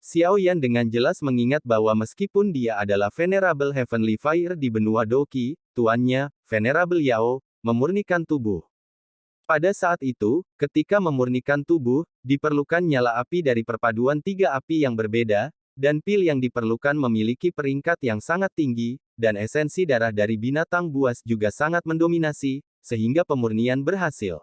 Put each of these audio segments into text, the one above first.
Xiao Yan dengan jelas mengingat bahwa meskipun dia adalah Venerable Heavenly Fire di benua Doqi, tuannya, Venerable Yao, memurnikan tubuh. Pada saat itu, ketika memurnikan tubuh, diperlukan nyala api dari perpaduan tiga api yang berbeda, dan pil yang diperlukan memiliki peringkat yang sangat tinggi, dan esensi darah dari binatang buas juga sangat mendominasi, sehingga pemurnian berhasil.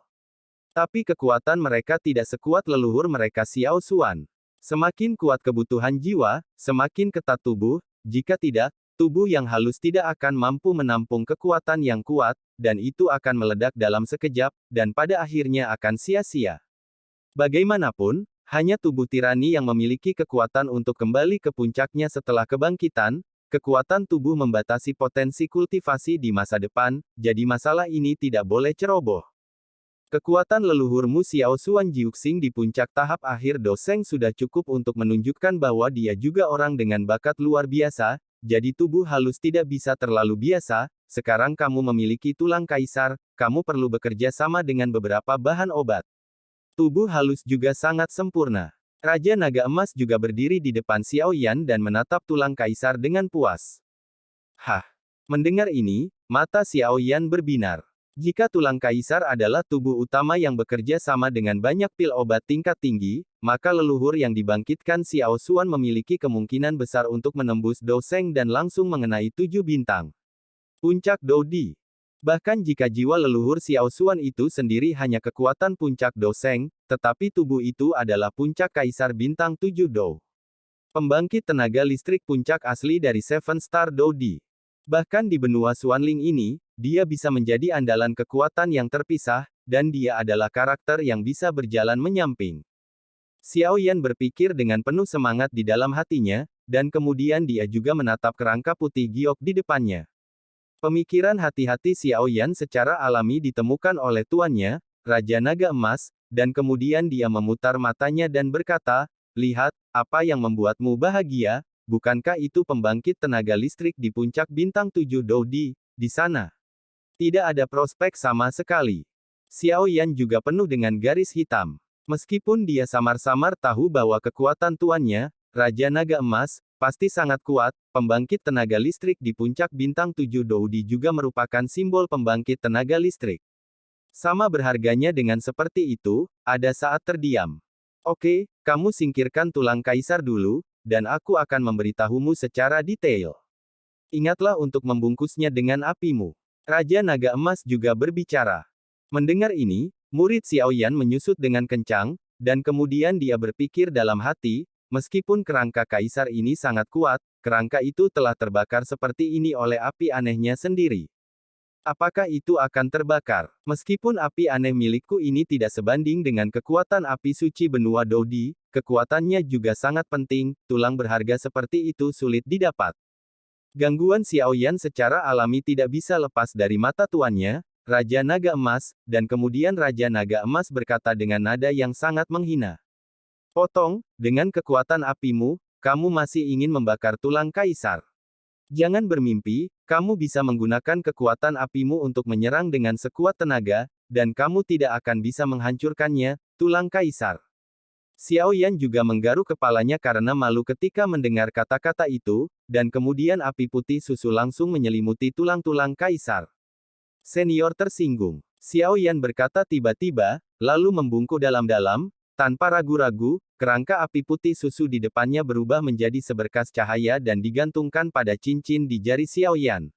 Tapi kekuatan mereka tidak sekuat leluhur mereka Xiao Xuan. Semakin kuat kebutuhan jiwa, semakin ketat tubuh, jika tidak, tubuh yang halus tidak akan mampu menampung kekuatan yang kuat, dan itu akan meledak dalam sekejap, dan pada akhirnya akan sia-sia. Bagaimanapun, hanya tubuh tirani yang memiliki kekuatan untuk kembali ke puncaknya setelah kebangkitan, kekuatan tubuh membatasi potensi kultivasi di masa depan, jadi masalah ini tidak boleh ceroboh. Kekuatan leluhurmu Xiao Xuan Jiuxing di puncak tahap akhir Doseng sudah cukup untuk menunjukkan bahwa dia juga orang dengan bakat luar biasa, jadi tubuh halus tidak bisa terlalu biasa, sekarang kamu memiliki tulang kaisar, kamu perlu bekerja sama dengan beberapa bahan obat. Tubuh halus juga sangat sempurna. Raja Naga Emas juga berdiri di depan Xiao Yan dan menatap tulang kaisar dengan puas. Hah! Mendengar ini, mata Xiao Yan berbinar. Jika tulang kaisar adalah tubuh utama yang bekerja sama dengan banyak pil obat tingkat tinggi, maka leluhur yang dibangkitkan Xiao Xuan memiliki kemungkinan besar untuk menembus Doseng dan langsung mengenai 7 bintang. Puncak Dodi. Bahkan jika jiwa leluhur Xiao Xuan itu sendiri hanya kekuatan puncak Doseng, tetapi tubuh itu adalah puncak kaisar bintang 7 Dou. Pembangkit tenaga listrik puncak asli dari Seven Star Dodi. Bahkan di benua Xuanling ini, dia bisa menjadi andalan kekuatan yang terpisah, dan dia adalah karakter yang bisa berjalan menyamping. Xiao Yan berpikir dengan penuh semangat di dalam hatinya, dan kemudian dia juga menatap kerangka putih giok di depannya. Pemikiran hati-hati Xiao Yan secara alami ditemukan oleh tuannya, Raja Naga Emas, dan kemudian dia memutar matanya dan berkata, "Lihat, apa yang membuatmu bahagia? Bukankah itu pembangkit tenaga listrik di puncak bintang 7 Dodi, di sana? Tidak ada prospek sama sekali." Xiao Yan juga penuh dengan garis hitam. Meskipun dia samar-samar tahu bahwa kekuatan tuannya, Raja Naga Emas, pasti sangat kuat, pembangkit tenaga listrik di puncak bintang 7 Dodi juga merupakan simbol pembangkit tenaga listrik. Sama berharganya dengan seperti itu, ada saat terdiam. Oke, kamu singkirkan tulang kaisar dulu, dan aku akan memberitahumu secara detail. Ingatlah untuk membungkusnya dengan apimu. Raja Naga Emas juga berbicara. Mendengar ini, murid Xiao Yan menyusut dengan kencang, dan kemudian dia berpikir dalam hati, meskipun kerangka kaisar ini sangat kuat, kerangka itu telah terbakar seperti ini oleh api anehnya sendiri. Apakah itu akan terbakar? Meskipun api aneh milikku ini tidak sebanding dengan kekuatan api suci benua Dodi, kekuatannya juga sangat penting, tulang berharga seperti itu sulit didapat. Gangguan Xiao Yan secara alami tidak bisa lepas dari mata tuannya, Raja Naga Emas, dan kemudian Raja Naga Emas berkata dengan nada yang sangat menghina. "Potong, dengan kekuatan apimu, kamu masih ingin membakar tulang kaisar. Jangan bermimpi, kamu bisa menggunakan kekuatan apimu untuk menyerang dengan sekuat tenaga, dan kamu tidak akan bisa menghancurkannya, tulang kaisar." Xiao Yan juga menggaruk kepalanya karena malu ketika mendengar kata-kata itu, dan kemudian api putih susu langsung menyelimuti tulang-tulang kaisar. Senior tersinggung. Xiao Yan berkata tiba-tiba, lalu membungkuk dalam-dalam, tanpa ragu-ragu, kerangka api putih susu di depannya berubah menjadi seberkas cahaya dan digantungkan pada cincin di jari Xiao Yan.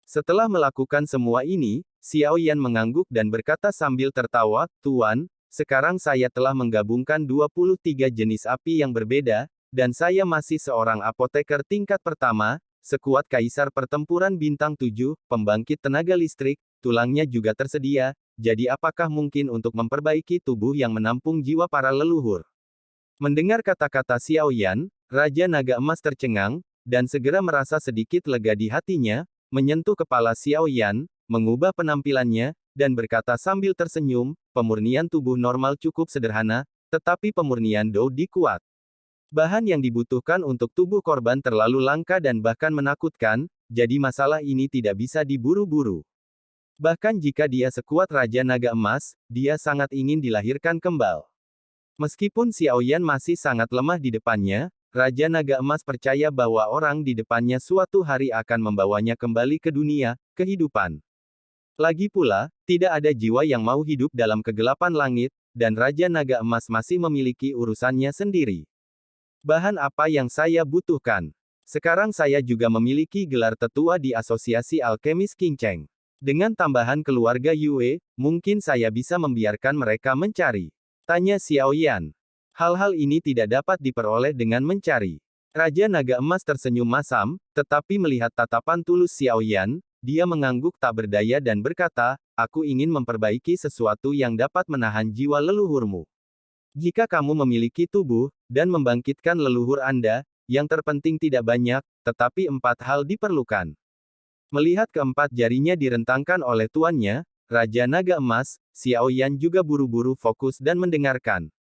Setelah melakukan semua ini, Xiao Yan mengangguk dan berkata sambil tertawa, "Tuan, sekarang saya telah menggabungkan 23 jenis api yang berbeda, dan saya masih seorang apoteker tingkat pertama, sekuat kaisar pertempuran bintang 7, pembangkit tenaga listrik, tulangnya juga tersedia, jadi apakah mungkin untuk memperbaiki tubuh yang menampung jiwa para leluhur?" Mendengar kata-kata Xiao Yan, Raja Naga Emas tercengang, dan segera merasa sedikit lega di hatinya, menyentuh kepala Xiao Yan, mengubah penampilannya, dan berkata sambil tersenyum, "Pemurnian tubuh normal cukup sederhana, tetapi pemurnian Dodi kuat. Bahan yang dibutuhkan untuk tubuh korban terlalu langka dan bahkan menakutkan, jadi masalah ini tidak bisa diburu-buru. Bahkan jika dia sekuat Raja Naga Emas, dia sangat ingin dilahirkan kembali." Meskipun Xiao Yan masih sangat lemah di depannya, Raja Naga Emas percaya bahwa orang di depannya suatu hari akan membawanya kembali ke dunia, kehidupan. Lagi pula, tidak ada jiwa yang mau hidup dalam kegelapan langit, dan Raja Naga Emas masih memiliki urusannya sendiri. Bahan apa yang saya butuhkan? Sekarang saya juga memiliki gelar tetua di Asosiasi Alkemis King Cheng. Dengan tambahan keluarga Yue, mungkin saya bisa membiarkan mereka mencari. Tanya Xiao Yan. Hal-hal ini tidak dapat diperoleh dengan mencari. Raja Naga Emas tersenyum masam, tetapi melihat tatapan tulus Xiao Yan, dia mengangguk tak berdaya dan berkata, aku ingin memperbaiki sesuatu yang dapat menahan jiwa leluhurmu. Jika kamu memiliki tubuh, dan membangkitkan leluhur Anda, yang terpenting tidak banyak, tetapi 4 hal diperlukan. Melihat keempat jarinya direntangkan oleh tuannya, Raja Naga Emas, Xiao Yan juga buru-buru fokus dan mendengarkan.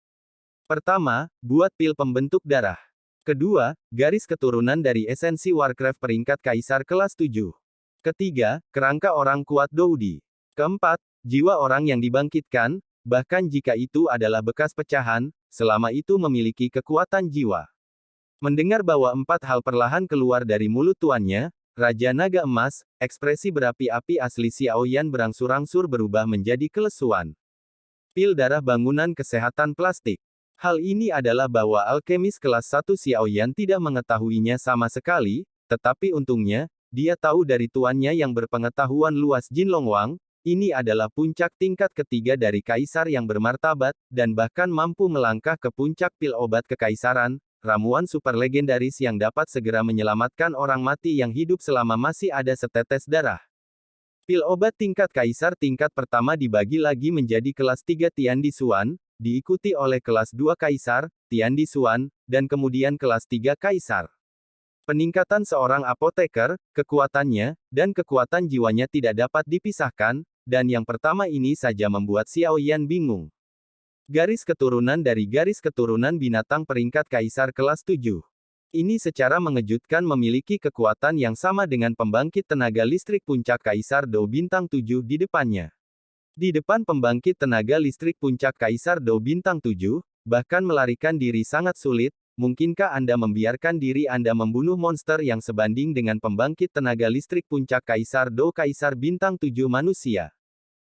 Pertama, buat pil pembentuk darah. Kedua, garis keturunan dari esensi Warcraft peringkat Kaisar kelas 7. Ketiga, kerangka orang kuat Doudi. Keempat, jiwa orang yang dibangkitkan, bahkan jika itu adalah bekas pecahan, selama itu memiliki kekuatan jiwa. Mendengar bahwa 4 hal perlahan keluar dari mulut tuannya, Raja Naga Emas, ekspresi berapi-api asli Xiao Yan berangsur-angsur berubah menjadi kelesuan. Pil darah bangunan kesehatan plastik. Hal ini adalah bahwa alkemis kelas 1 Xiao Yan tidak mengetahuinya sama sekali, tetapi untungnya, dia tahu dari tuannya yang berpengetahuan luas Jin Longwang, ini adalah puncak tingkat ketiga dari kaisar yang bermartabat, dan bahkan mampu melangkah ke puncak pil obat kekaisaran, ramuan super legendaris yang dapat segera menyelamatkan orang mati yang hidup selama masih ada setetes darah. Pil obat tingkat kaisar tingkat pertama dibagi lagi menjadi kelas 3 Tian Di Xuan, diikuti oleh kelas 2 Kaisar, Tian Di Xuan, dan kemudian kelas 3 Kaisar. Peningkatan seorang apoteker, kekuatannya, dan kekuatan jiwanya tidak dapat dipisahkan, dan yang pertama ini saja membuat Xiao Yan bingung. Garis keturunan dari garis keturunan binatang peringkat Kaisar kelas 7. Ini secara mengejutkan memiliki kekuatan yang sama dengan pembangkit tenaga listrik puncak Kaisar Do Bintang 7 di depannya. Di depan pembangkit tenaga listrik puncak Kaisar Do Bintang 7, bahkan melarikan diri sangat sulit, mungkinkah Anda membiarkan diri Anda membunuh monster yang sebanding dengan pembangkit tenaga listrik puncak Kaisar Do Kaisar Bintang 7 manusia?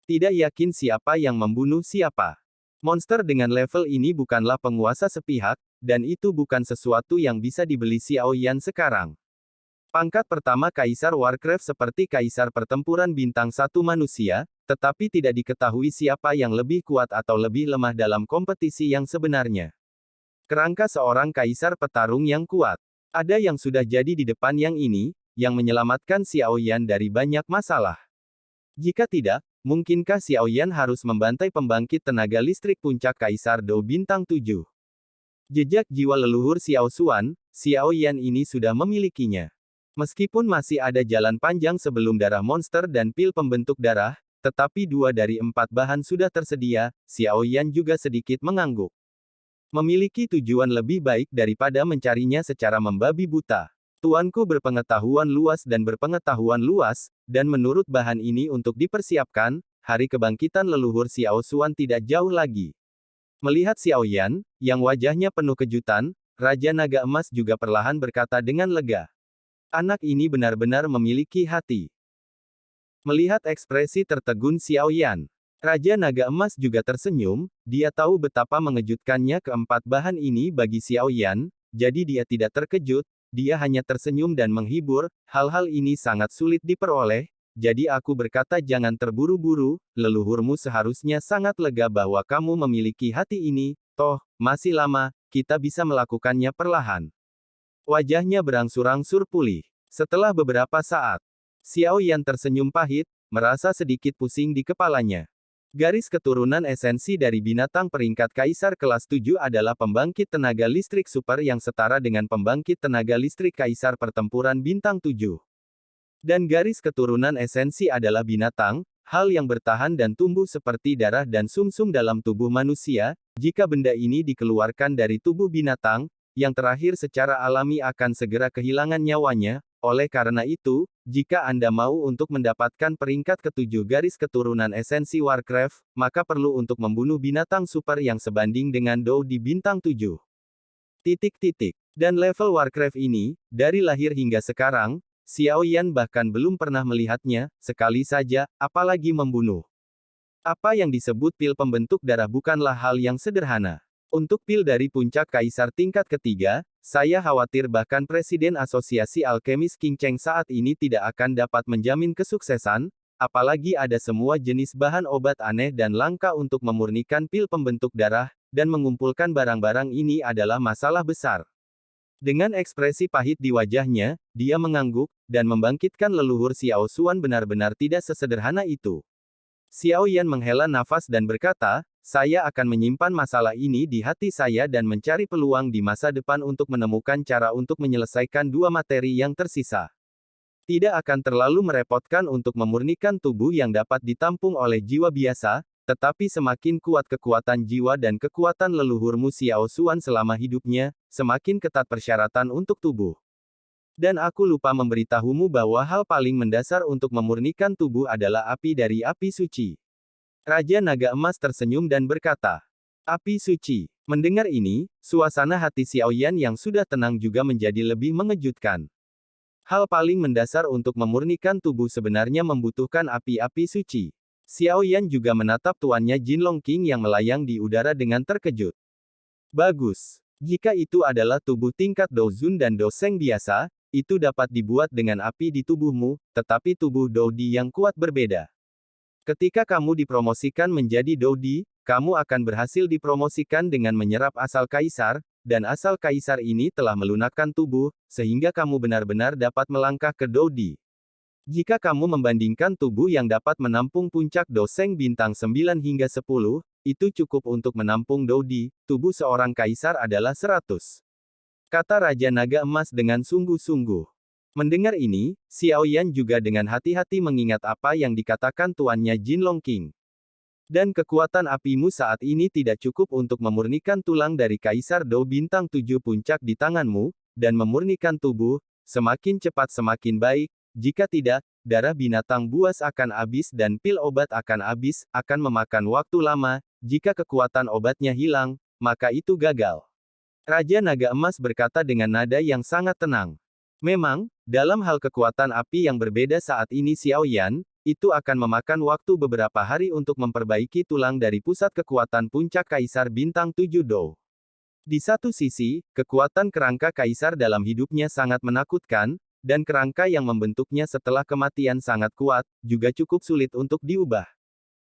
Tidak yakin siapa yang membunuh siapa. Monster dengan level ini bukanlah penguasa sepihak, dan itu bukan sesuatu yang bisa dibeli Xiao Yan sekarang. Pangkat pertama Kaisar Warcraft seperti Kaisar Pertempuran Bintang 1 manusia, tetapi tidak diketahui siapa yang lebih kuat atau lebih lemah dalam kompetisi yang sebenarnya. Kerangka seorang Kaisar petarung yang kuat. Ada yang sudah jadi di depan yang ini, yang menyelamatkan Xiao Yan dari banyak masalah. Jika tidak, mungkinkah Xiao Yan harus membantai pembangkit tenaga listrik puncak Kaisar Do Bintang 7? Jejak jiwa leluhur Xiao Xuan, Xiao Yan ini sudah memilikinya. Meskipun masih ada jalan panjang sebelum darah monster dan pil pembentuk darah, tetapi 2 dari 4 bahan sudah tersedia, Xiao Yan juga sedikit mengangguk. Memiliki tujuan lebih baik daripada mencarinya secara membabi buta. Tuanku berpengetahuan luas, dan menurut bahan ini untuk dipersiapkan, hari kebangkitan leluhur Xiao Xuan tidak jauh lagi. Melihat Xiao Yan, yang wajahnya penuh kejutan, Raja Naga Emas juga perlahan berkata dengan lega. Anak ini benar-benar memiliki hati. Melihat ekspresi tertegun Xiao Yan, Raja Naga Emas juga tersenyum, dia tahu betapa mengejutkannya keempat bahan ini bagi Xiao Yan, jadi dia tidak terkejut, dia hanya tersenyum dan menghibur, hal-hal ini sangat sulit diperoleh, jadi aku berkata jangan terburu-buru, leluhurmu seharusnya sangat lega bahwa kamu memiliki hati ini, toh, masih lama, kita bisa melakukannya perlahan. Wajahnya berangsur-angsur pulih. Setelah beberapa saat, Xiao Yan tersenyum pahit, merasa sedikit pusing di kepalanya. Garis keturunan esensi dari binatang peringkat Kaisar kelas 7 adalah pembangkit tenaga listrik super yang setara dengan pembangkit tenaga listrik Kaisar Pertempuran Bintang 7. Dan garis keturunan esensi adalah binatang, hal yang bertahan dan tumbuh seperti darah dan sumsum dalam tubuh manusia. Jika benda ini dikeluarkan dari tubuh binatang, yang terakhir secara alami akan segera kehilangan nyawanya. Oleh karena itu, jika Anda mau untuk mendapatkan peringkat ke-7 garis keturunan esensi Warcraft, maka perlu untuk membunuh binatang super yang sebanding dengan Do di bintang 7. Dan level Warcraft ini, dari lahir hingga sekarang, Xiao Yan bahkan belum pernah melihatnya, sekali saja, apalagi membunuh. Apa yang disebut pil pembentuk darah bukanlah hal yang sederhana. Untuk pil dari puncak kaisar tingkat ketiga, saya khawatir bahkan Presiden Asosiasi Alkemis King Cheng saat ini tidak akan dapat menjamin kesuksesan, apalagi ada semua jenis bahan obat aneh dan langka untuk memurnikan pil pembentuk darah, dan mengumpulkan barang-barang ini adalah masalah besar. Dengan ekspresi pahit di wajahnya, dia mengangguk, dan membangkitkan leluhur Xiao Xuan benar-benar tidak sesederhana itu. Xiao Yan menghela nafas dan berkata, saya akan menyimpan masalah ini di hati saya dan mencari peluang di masa depan untuk menemukan cara untuk menyelesaikan dua materi yang tersisa. Tidak akan terlalu merepotkan untuk memurnikan tubuh yang dapat ditampung oleh jiwa biasa, tetapi semakin kuat kekuatan jiwa dan kekuatan leluhurmu Xiao Xuan selama hidupnya, semakin ketat persyaratan untuk tubuh. Dan aku lupa memberitahumu bahwa hal paling mendasar untuk memurnikan tubuh adalah api dari api suci. Raja Naga Emas tersenyum dan berkata, api suci. Mendengar ini, suasana hati Xiao Yan yang sudah tenang juga menjadi lebih mengejutkan. Hal paling mendasar untuk memurnikan tubuh sebenarnya membutuhkan api-api suci. Xiao Yan juga menatap tuannya Jinlong King yang melayang di udara dengan terkejut. Bagus. Jika itu adalah tubuh tingkat Dozun dan Doseng biasa, itu dapat dibuat dengan api di tubuhmu, tetapi tubuh Dodi yang kuat berbeda. Ketika kamu dipromosikan menjadi Dodi, kamu akan berhasil dipromosikan dengan menyerap asal kaisar, dan asal kaisar ini telah melunakkan tubuh, sehingga kamu benar-benar dapat melangkah ke Dodi. Jika kamu membandingkan tubuh yang dapat menampung puncak Doseng bintang 9 hingga 10, itu cukup untuk menampung Dodi, tubuh seorang kaisar adalah 100. Kata Raja Naga Emas dengan sungguh-sungguh. Mendengar ini, Xiao Yan juga dengan hati-hati mengingat apa yang dikatakan tuannya Jinlong King. Dan kekuatan apimu saat ini tidak cukup untuk memurnikan tulang dari Kaisar Do bintang 7 puncak di tanganmu, dan memurnikan tubuh, semakin cepat semakin baik. Jika tidak, darah binatang buas akan habis dan pil obat akan habis, akan memakan waktu lama. Jika kekuatan obatnya hilang, maka itu gagal. Raja Naga Emas berkata dengan nada yang sangat tenang. Memang, dalam hal kekuatan api yang berbeda saat ini Xiao Yan, itu akan memakan waktu beberapa hari untuk memperbaiki tulang dari pusat kekuatan puncak Kaisar bintang 7 Do. Di satu sisi, kekuatan kerangka Kaisar dalam hidupnya sangat menakutkan, dan kerangka yang membentuknya setelah kematian sangat kuat, juga cukup sulit untuk diubah.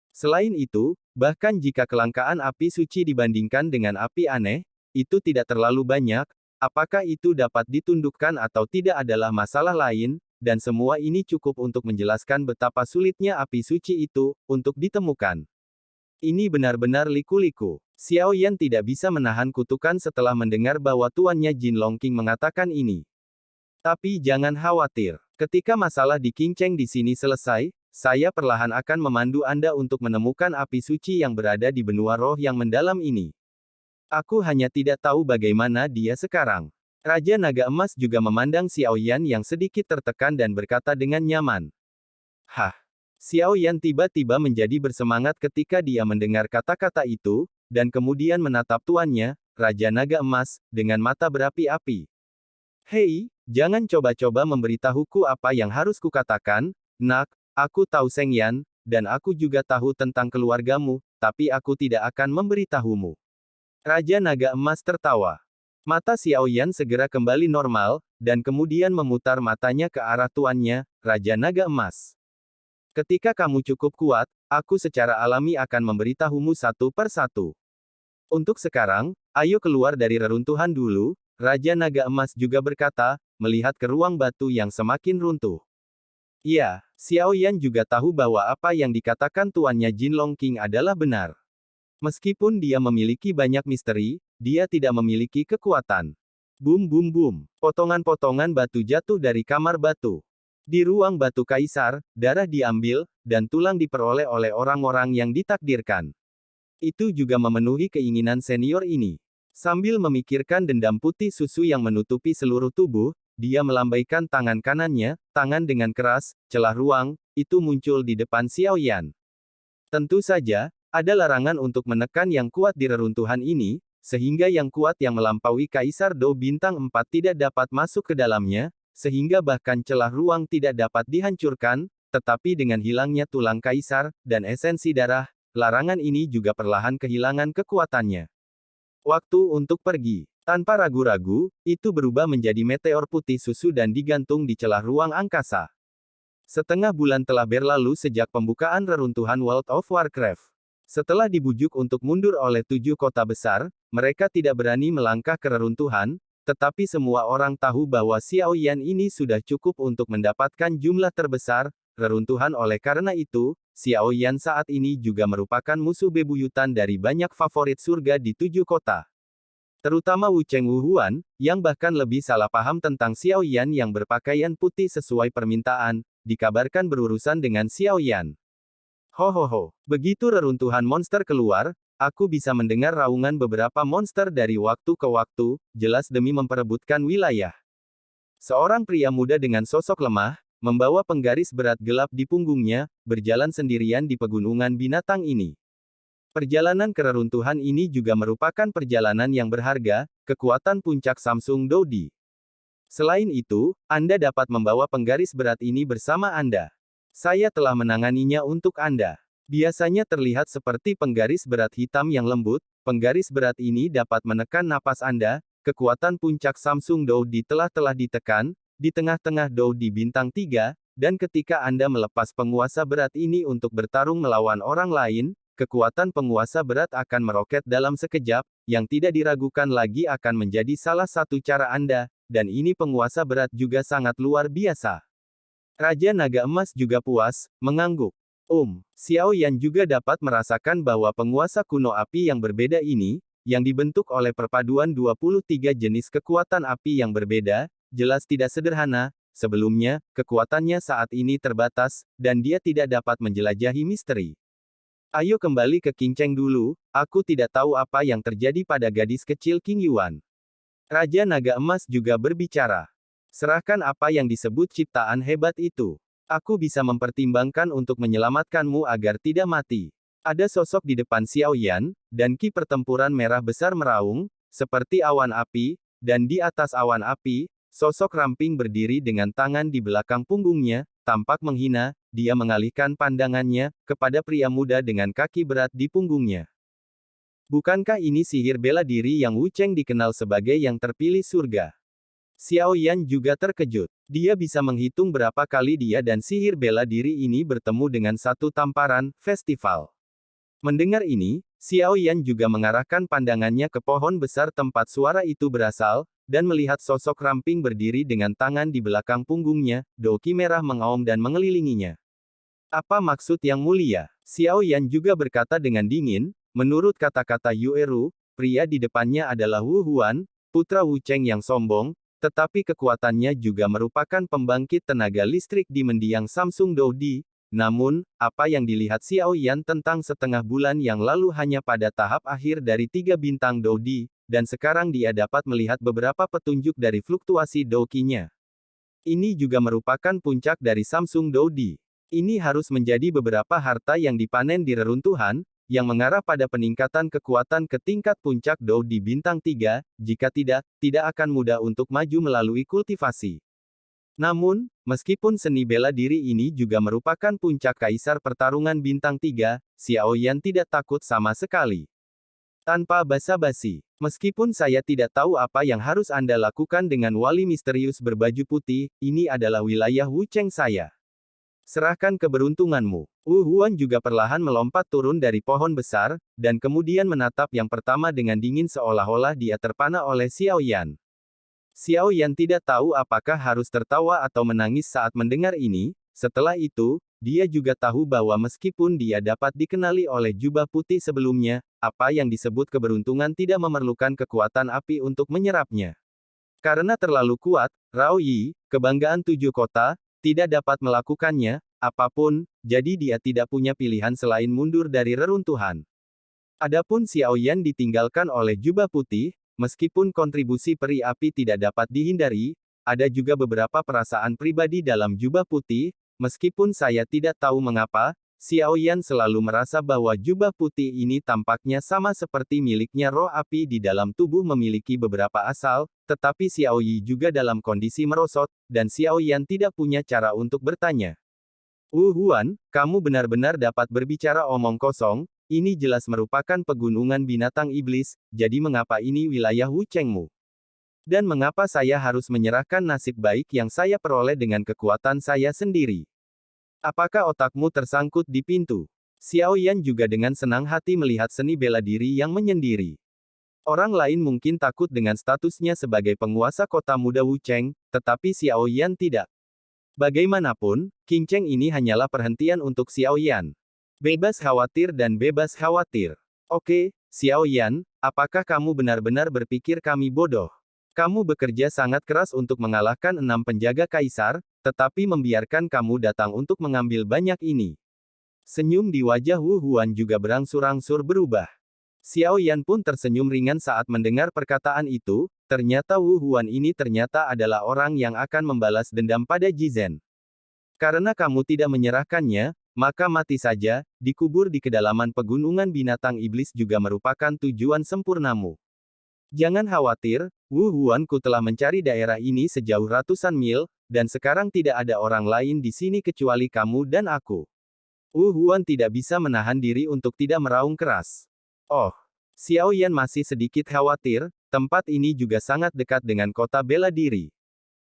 Selain itu, bahkan jika kelangkaan api suci dibandingkan dengan api aneh, itu tidak terlalu banyak, apakah itu dapat ditundukkan atau tidak adalah masalah lain, dan semua ini cukup untuk menjelaskan betapa sulitnya api suci itu, untuk ditemukan. Ini benar-benar liku-liku. Xiao Yan tidak bisa menahan kutukan setelah mendengar bahwa tuannya Jinlong King mengatakan ini. Tapi jangan khawatir. Ketika masalah di King Cheng di sini selesai, saya perlahan akan memandu Anda untuk menemukan api suci yang berada di benua roh yang mendalam ini. Aku hanya tidak tahu bagaimana dia sekarang. Raja Naga Emas juga memandang Xiao Yan yang sedikit tertekan dan berkata dengan nyaman. Hah. Xiao Yan tiba-tiba menjadi bersemangat ketika dia mendengar kata-kata itu, dan kemudian menatap tuannya, Raja Naga Emas, dengan mata berapi-api. Hei, jangan coba-coba memberitahuku apa yang harus kukatakan, nak, aku tahu Seng Yan, dan aku juga tahu tentang keluargamu, tapi aku tidak akan memberitahumu. Raja Naga Emas tertawa. Mata Xiao Yan segera kembali normal, dan kemudian memutar matanya ke arah tuannya, Raja Naga Emas. Ketika kamu cukup kuat, aku secara alami akan memberitahumu satu per satu. Untuk sekarang, ayo keluar dari reruntuhan dulu. Raja Naga Emas juga berkata, melihat ke ruang batu yang semakin runtuh. Ya, Xiao Yan juga tahu bahwa apa yang dikatakan tuannya Jinlong King adalah benar. Meskipun dia memiliki banyak misteri, dia tidak memiliki kekuatan. Bum bum bum. Potongan-potongan batu jatuh dari kamar batu. Di ruang batu kaisar, darah diambil, dan tulang diperoleh oleh orang-orang yang ditakdirkan. Itu juga memenuhi keinginan senior ini. Sambil memikirkan dendam putih susu yang menutupi seluruh tubuh, dia melambaikan tangan kanannya, tangan dengan keras, celah ruang, itu muncul di depan Xiao Yan. Tentu saja, ada larangan untuk menekan yang kuat di reruntuhan ini, sehingga yang kuat yang melampaui Kaisar Dou bintang 4 tidak dapat masuk ke dalamnya, sehingga bahkan celah ruang tidak dapat dihancurkan, tetapi dengan hilangnya tulang Kaisar, dan esensi darah, larangan ini juga perlahan kehilangan kekuatannya. Waktu untuk pergi. Tanpa ragu-ragu, itu berubah menjadi meteor putih susu dan digantung di celah ruang angkasa. Setengah bulan telah berlalu sejak pembukaan reruntuhan World of Warcraft. Setelah dibujuk untuk mundur oleh 7 kota besar, mereka tidak berani melangkah ke reruntuhan, tetapi semua orang tahu bahwa Xiao Yan ini sudah cukup untuk mendapatkan jumlah terbesar reruntuhan. Oleh karena itu, Xiao Yan saat ini juga merupakan musuh bebuyutan dari banyak favorit surga di 7 kota. Terutama Wu Cheng Wu Huan, yang bahkan lebih salah paham tentang Xiao Yan yang berpakaian putih sesuai permintaan, dikabarkan berurusan dengan Xiao Yan. Ho. Begitu reruntuhan monster keluar, aku bisa mendengar raungan beberapa monster dari waktu ke waktu, jelas demi memperebutkan wilayah. Seorang pria muda dengan sosok lemah, membawa penggaris berat gelap di punggungnya, berjalan sendirian di pegunungan binatang ini. Perjalanan ke reruntuhan ini juga merupakan perjalanan yang berharga, kekuatan puncak Samsung Dodi. Selain itu, Anda dapat membawa penggaris berat ini bersama Anda. Saya telah menanganinya untuk Anda. Biasanya terlihat seperti penggaris berat hitam yang lembut, penggaris berat ini dapat menekan napas Anda, kekuatan puncak Samsung Dodi telah ditekan, di tengah-tengah Dodi bintang 3, dan ketika Anda melepas penguasa berat ini untuk bertarung melawan orang lain, kekuatan penguasa berat akan meroket dalam sekejap, yang tidak diragukan lagi akan menjadi salah satu cara Anda, dan ini penguasa berat juga sangat luar biasa. Raja Naga Emas juga puas, mengangguk. Xiao Yan juga dapat merasakan bahwa penguasa kuno api yang berbeda ini, yang dibentuk oleh perpaduan 23 jenis kekuatan api yang berbeda, jelas tidak sederhana. Sebelumnya, kekuatannya saat ini terbatas, dan dia tidak dapat menjelajahi misteri. Ayo kembali ke King Cheng dulu, aku tidak tahu apa yang terjadi pada gadis kecil King Yuan. Raja Naga Emas juga berbicara. Serahkan apa yang disebut ciptaan hebat itu. Aku bisa mempertimbangkan untuk menyelamatkanmu agar tidak mati. Ada sosok di depan Xiao Yan, dan ki pertempuran merah besar meraung, seperti awan api, dan di atas awan api, sosok ramping berdiri dengan tangan di belakang punggungnya, tampak menghina, dia mengalihkan pandangannya, kepada pria muda dengan kaki berat di punggungnya. Bukankah ini sihir bela diri yang Wu Cheng dikenal sebagai yang terpilih surga? Xiao Yan juga terkejut. Dia bisa menghitung berapa kali dia dan sihir bela diri ini bertemu dengan satu tamparan festival. Mendengar ini, Xiao Yan juga mengarahkan pandangannya ke pohon besar tempat suara itu berasal, dan melihat sosok ramping berdiri dengan tangan di belakang punggungnya, doki merah mengaum dan mengelilinginya. Apa maksud yang mulia? Xiao Yan juga berkata dengan dingin, menurut kata-kata Yueru, pria di depannya adalah Wu Huan, putra Wu Cheng yang sombong, tetapi kekuatannya juga merupakan pembangkit tenaga listrik di mendiang Samsung Dodi. Namun, apa yang dilihat Xiao Yan tentang setengah bulan yang lalu hanya pada tahap akhir dari 3 bintang Dodi, dan sekarang dia dapat melihat beberapa petunjuk dari fluktuasi Doki-nya. Ini juga merupakan puncak dari Samsung Dodi. Ini harus menjadi beberapa harta yang dipanen di reruntuhan, yang mengarah pada peningkatan kekuatan ke tingkat puncak Dou di bintang 3, jika tidak akan mudah untuk maju melalui kultivasi. Namun, meskipun seni bela diri ini juga merupakan puncak kaisar pertarungan bintang 3, Xiao Yan tidak takut sama sekali. Tanpa basa-basi, meskipun saya tidak tahu apa yang harus Anda lakukan dengan wali misterius berbaju putih, ini adalah wilayah Wu Cheng saya. Serahkan keberuntunganmu. Wu Huan juga perlahan melompat turun dari pohon besar, dan kemudian menatap yang pertama dengan dingin seolah-olah dia terpana oleh Xiao Yan. Xiao Yan tidak tahu apakah harus tertawa atau menangis saat mendengar ini. Setelah itu, dia juga tahu bahwa meskipun dia dapat dikenali oleh jubah putih sebelumnya, apa yang disebut keberuntungan tidak memerlukan kekuatan api untuk menyerapnya. Karena terlalu kuat, Rao Yi, kebanggaan 7 kota, tidak dapat melakukannya, apapun, jadi dia tidak punya pilihan selain mundur dari reruntuhan. Adapun Xiao Yan ditinggalkan oleh jubah putih, meskipun kontribusi peri api tidak dapat dihindari, ada juga beberapa perasaan pribadi dalam jubah putih, meskipun saya tidak tahu mengapa, Xiao Yan selalu merasa bahwa jubah putih ini tampaknya sama seperti miliknya. Roh api di dalam tubuh memiliki beberapa asal, tetapi Xiao Yi juga dalam kondisi merosot, dan Xiao Yan tidak punya cara untuk bertanya. Wu Huan, kamu benar-benar dapat berbicara omong kosong, ini jelas merupakan pegunungan binatang iblis, jadi mengapa ini wilayah Wu Chengmu? Dan mengapa saya harus menyerahkan nasib baik yang saya peroleh dengan kekuatan saya sendiri? Apakah otakmu tersangkut di pintu? Xiao Yan juga dengan senang hati melihat seni bela diri yang menyendiri. Orang lain mungkin takut dengan statusnya sebagai penguasa kota muda Wu Cheng, tetapi Xiao Yan tidak. Bagaimanapun, King Cheng ini hanyalah perhentian untuk Xiao Yan. Bebas khawatir dan bebas khawatir. Oke, Xiao Yan, apakah kamu benar-benar berpikir kami bodoh? Kamu bekerja sangat keras untuk mengalahkan 6 penjaga kaisar, tetapi membiarkan kamu datang untuk mengambil banyak ini. Senyum di wajah Wu Huan juga berangsur-angsur berubah. Xiao Yan pun tersenyum ringan saat mendengar perkataan itu, ternyata Wu Huan ini ternyata adalah orang yang akan membalas dendam pada Jizhen. Karena kamu tidak menyerahkannya, maka mati saja, dikubur di kedalaman pegunungan binatang iblis juga merupakan tujuan sempurnamu. Jangan khawatir, Wu Huan ku telah mencari daerah ini sejauh ratusan mil, dan sekarang tidak ada orang lain di sini kecuali kamu dan aku. Wu Huan tidak bisa menahan diri untuk tidak meraung keras. Oh, Xiao Yan masih sedikit khawatir, tempat ini juga sangat dekat dengan kota bela diri.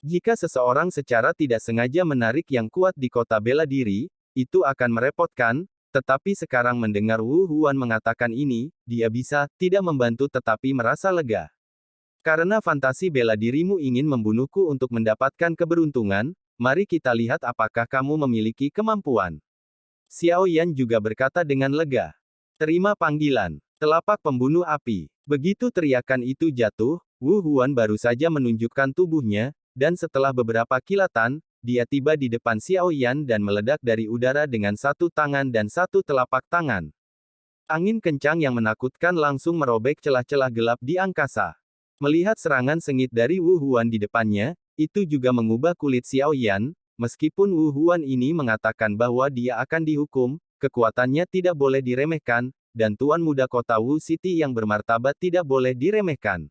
Jika seseorang secara tidak sengaja menarik yang kuat di kota bela diri, itu akan merepotkan. Tetapi sekarang mendengar Wu Huan mengatakan ini, dia bisa tidak membantu tetapi merasa lega. Karena fantasi bela dirimu ingin membunuhku untuk mendapatkan keberuntungan, mari kita lihat apakah kamu memiliki kemampuan. Xiao Yan juga berkata dengan lega. Terima panggilan, telapak pembunuh api. Begitu teriakan itu jatuh, Wu Huan baru saja menunjukkan tubuhnya, dan setelah beberapa kilatan, dia tiba di depan Xiao Yan dan meledak dari udara dengan satu tangan dan satu telapak tangan. Angin kencang yang menakutkan langsung merobek celah-celah gelap di angkasa. Melihat serangan sengit dari Wu Huan di depannya, itu juga mengubah kulit Xiao Yan, meskipun Wu Huan ini mengatakan bahwa dia akan dihukum, kekuatannya tidak boleh diremehkan, dan Tuan Muda Kota Wu City yang bermartabat tidak boleh diremehkan.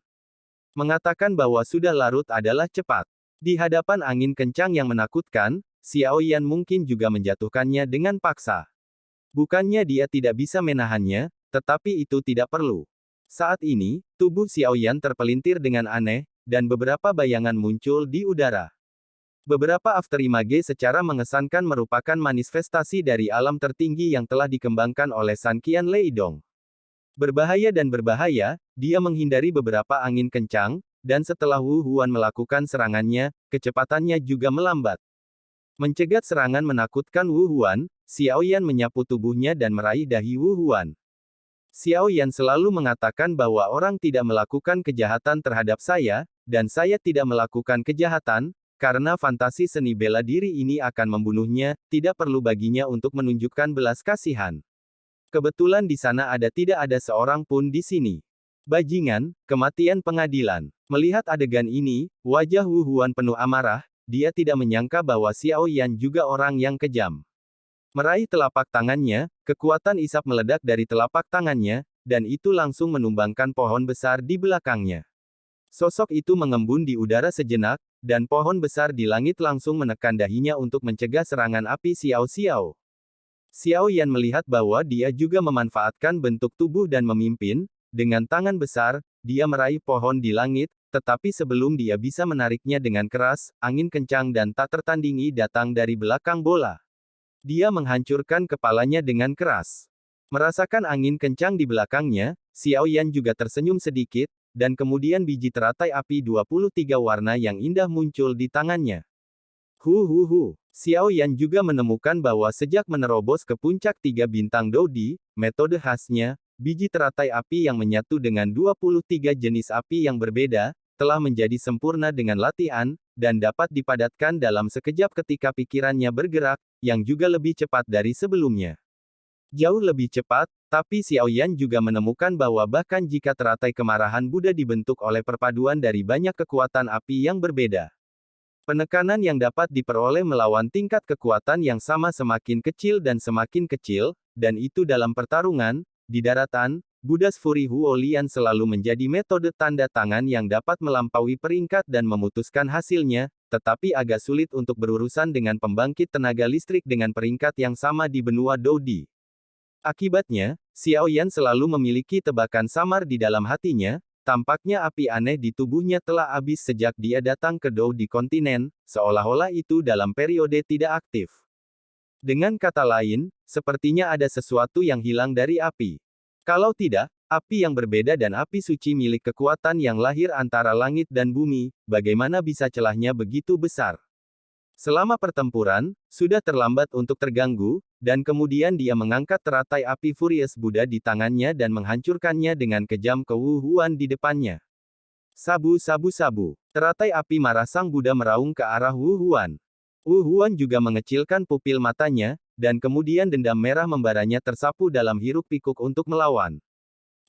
Mengatakan bahwa sudah larut adalah cepat. Di hadapan angin kencang yang menakutkan, Xiao Yan mungkin juga menjatuhkannya dengan paksa. Bukannya dia tidak bisa menahannya, tetapi itu tidak perlu. Saat ini, tubuh Xiao Yan terpelintir dengan aneh, dan beberapa bayangan muncul di udara. Beberapa afterimage secara mengesankan merupakan manifestasi dari alam tertinggi yang telah dikembangkan oleh San Qian Leidong. Berbahaya dan berbahaya, dia menghindari beberapa angin kencang, dan setelah Wu Huan melakukan serangannya, kecepatannya juga melambat. Mencegat serangan menakutkan Wu Huan, Xiao Yan menyapu tubuhnya dan meraih dahi Wu Huan. Xiao Yan selalu mengatakan bahwa orang tidak melakukan kejahatan terhadap saya, dan saya tidak melakukan kejahatan, karena fantasi seni bela diri ini akan membunuhnya, tidak perlu baginya untuk menunjukkan belas kasihan. Kebetulan di sana tidak ada seorang pun di sini. Bajingan, kematian pengadilan. Melihat adegan ini, wajah Wu Huan penuh amarah, dia tidak menyangka bahwa Xiao Yan juga orang yang kejam. Meraih telapak tangannya, kekuatan isap meledak dari telapak tangannya, dan itu langsung menumbangkan pohon besar di belakangnya. Sosok itu mengembun di udara sejenak, dan pohon besar di langit langsung menekan dahinya untuk mencegah serangan api Xiao Xiao. Xiao Yan melihat bahwa dia juga memanfaatkan bentuk tubuh dan memimpin. Dengan tangan besar, dia meraih pohon di langit, tetapi sebelum dia bisa menariknya dengan keras, angin kencang dan tak tertandingi datang dari belakang bola. Dia menghancurkan kepalanya dengan keras. Merasakan angin kencang di belakangnya, Xiao Yan juga tersenyum sedikit, dan kemudian biji teratai api 23 warna yang indah muncul di tangannya. Xiao Yan juga menemukan bahwa sejak menerobos ke puncak 3 bintang Dodi, metode khasnya, biji teratai api yang menyatu dengan 23 jenis api yang berbeda, telah menjadi sempurna dengan latihan, dan dapat dipadatkan dalam sekejap ketika pikirannya bergerak, yang juga lebih cepat dari sebelumnya. Jauh lebih cepat, tapi Xiao Yan juga menemukan bahwa bahkan jika teratai kemarahan Buddha dibentuk oleh perpaduan dari banyak kekuatan api yang berbeda, Penekanan yang dapat diperoleh melawan tingkat kekuatan yang sama semakin kecil, dan itu dalam pertarungan, di daratan, Buddha's Fury Huolian selalu menjadi metode tanda tangan yang dapat melampaui peringkat dan memutuskan hasilnya, tetapi agak sulit untuk berurusan dengan pembangkit tenaga listrik dengan peringkat yang sama di benua Dodi. Akibatnya, Xiaoyan selalu memiliki tebakan samar di dalam hatinya. Tampaknya api aneh di tubuhnya telah habis sejak dia datang ke Dou di kontinen, seolah-olah itu dalam periode tidak aktif. Dengan kata lain, sepertinya ada sesuatu yang hilang dari api. Kalau tidak, api yang berbeda dan api suci milik kekuatan yang lahir antara langit dan bumi, bagaimana bisa celahnya begitu besar? Selama pertempuran, sudah terlambat untuk terganggu, dan kemudian dia mengangkat teratai api Furious Buddha di tangannya dan menghancurkannya dengan kejam ke Wu Huan di depannya. Sabu sabu sabu. Teratai api marah sang Buddha meraung ke arah Wu Huan. Wu Huan juga mengecilkan pupil matanya, dan kemudian dendam merah membaranya tersapu dalam hiruk-pikuk untuk melawan.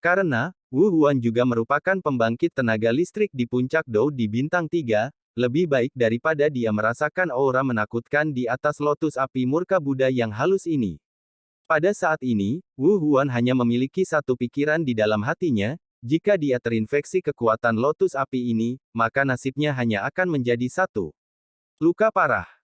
Karena, Wu Huan juga merupakan pembangkit tenaga listrik di puncak Dou di bintang 3, lebih baik daripada dia merasakan aura menakutkan di atas lotus api murka Buddha yang halus ini. Pada saat ini, Wu Huan hanya memiliki satu pikiran di dalam hatinya, jika dia terinfeksi kekuatan lotus api ini, maka nasibnya hanya akan menjadi satu. Luka parah.